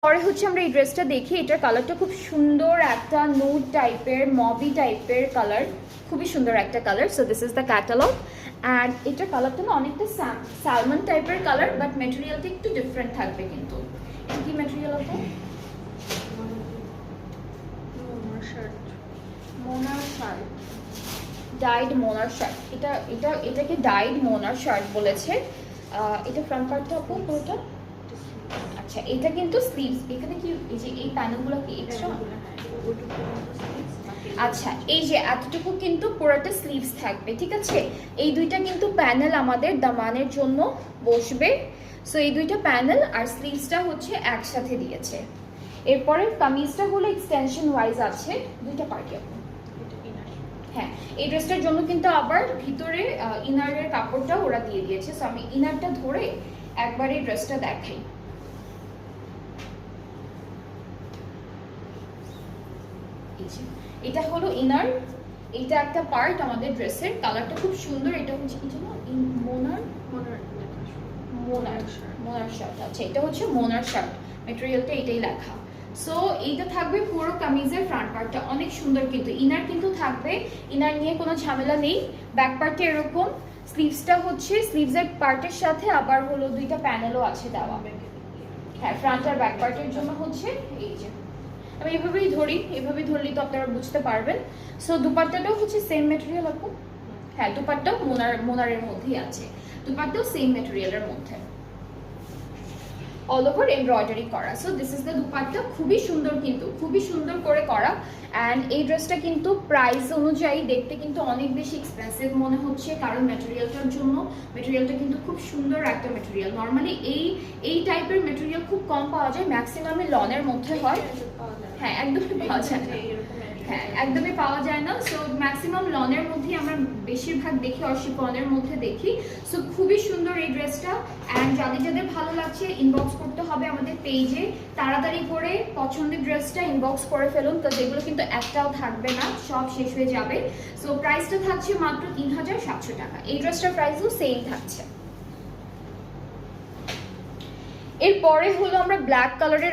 পরে হচ্ছে আমরা এই ড্রেসটা দেখি। এটার কালারটা খুব সুন্দর, একটা নুড টাইপের, মবি টাইপের কালার, খুবই সুন্দর একটা colour. So this is the catalogue. And এটার কালারটা না অনেকটা স্যালমন টাইপের কালার, বাট ম্যাটেরিয়ালটা একটু ডিফারেন্ট থাকবে। কিন্তু এটা কি ম্যাটেরিয়াল আছে? মোনার শার্ট, ডাইড মোনার শার্ট। এটাকে ডাইড মোনার শার্ট বলেছে। এটা ফ্রন্ট পার্টটা আপু পুরোটা। আচ্ছা, এটা কিন্তু স্লিভস। এখানে কি এই যে এই প্যানেলগুলো কি এক্সট্রা? আচ্ছা, এই যে এতটুকু কিন্তু পুরোটা স্লিভস থাকবে, ঠিক আছে। এই দুইটা কিন্তু প্যানেল আমাদের দামানের জন্য বসবে। সো এই দুইটা প্যানেল আর স্লিভসটা হচ্ছে একসাথে দিয়েছে। এরপরে কামিজটা হলো এক্সটেনশন ওয়াইজ আছে, দুইটা পার্টি আপু। হ্যাঁ, এই ড্রেসটার জন্য কিন্তু আবার ভিতরে ইনারের কাপড়টা ওরা দিয়ে দিয়েছে। সো আমি ইনারটা ধরে একবার এই ড্রেসটা দেখাই। এটা হলো ইনার, এটা একটা পার্ট আমাদের ড্রেসের। কালারটা খুব সুন্দর। এটা হচ্ছে কি জানো, মোনার মোনার শার্ট। আচ্ছা, এটা হচ্ছে মোনার শার্ট, ম্যাটেরিয়ালটা এটাই লেখা। সো এইটা থাকবে পুরো কামিজের ফ্রন্ট পার্টটা, অনেক সুন্দর। কিন্তু ইনার কিন্তু থাকবে, ইনার নিয়ে কোনো ঝামেলা নেই। ব্যাক পার্টে এরকম, স্লিভসটা হচ্ছে স্লিভসের পার্টের সাথে আবার হলো দুইটা প্যানেলও আছে দেওয়া। হ্যাঁ, ফ্রন্ট আর ব্যাক পার্টের জন্য হচ্ছে এই যে আমি এভাবেই ধরি, এভাবে ধরলেই তো আপনারা বুঝতে পারবেন। সো দুপাট্টাটাও হচ্ছে সেম ম্যাটেরিয়াল আপু। হ্যাঁ, দুপাট্টাও মোনারের মধ্যেই আছে, দুপাট্টাও সেম ম্যাটেরিয়ালের মধ্যে, অল ওভার এমব্রয়ডারি করা। So this is the dupatta, খুবই সুন্দর, কিন্তু খুবই সুন্দর করে করা। অ্যান্ড এই ড্রেসটা কিন্তু প্রাইস অনুযায়ী দেখতে কিন্তু অনেক বেশি এক্সপেন্সিভ মনে হচ্ছে, কারণ ম্যাটেরিয়ালটার জন্য। ম্যাটেরিয়ালটা কিন্তু খুব সুন্দর একটা ম্যাটেরিয়াল। নর্মালি এই টাইপের ম্যাটেরিয়াল খুব কম পাওয়া যায়, ম্যাক্সিমামই লনের মধ্যে হয়। হ্যাঁ, একদমই পাওয়া যায় না। হ্যাঁ, একদমই পাওয়া যায় না। সো ম্যাক্সিমাম লনের মধ্যেই আমরা বেশিরভাগ দেখি, অশিপনের মধ্যে দেখি। সো খুবই সুন্দর এই ড্রেসটা। অ্যান্ড যাদের ভালো লাগছে ইনবক্স করতে হবে আমাদের পেজে। তাড়াতাড়ি করে পছন্দের ড্রেসটা ইনবক্স করে ফেলুন, তো যেগুলো কিন্তু একটাও থাকবে না, সব শেষ হয়ে যাবে। সো প্রাইসটা থাকছে মাত্র 3700 টাকা। এই ড্রেসটার প্রাইসও সেম থাকছে। এরপরে হলো আমরা ব্ল্যাক কালারের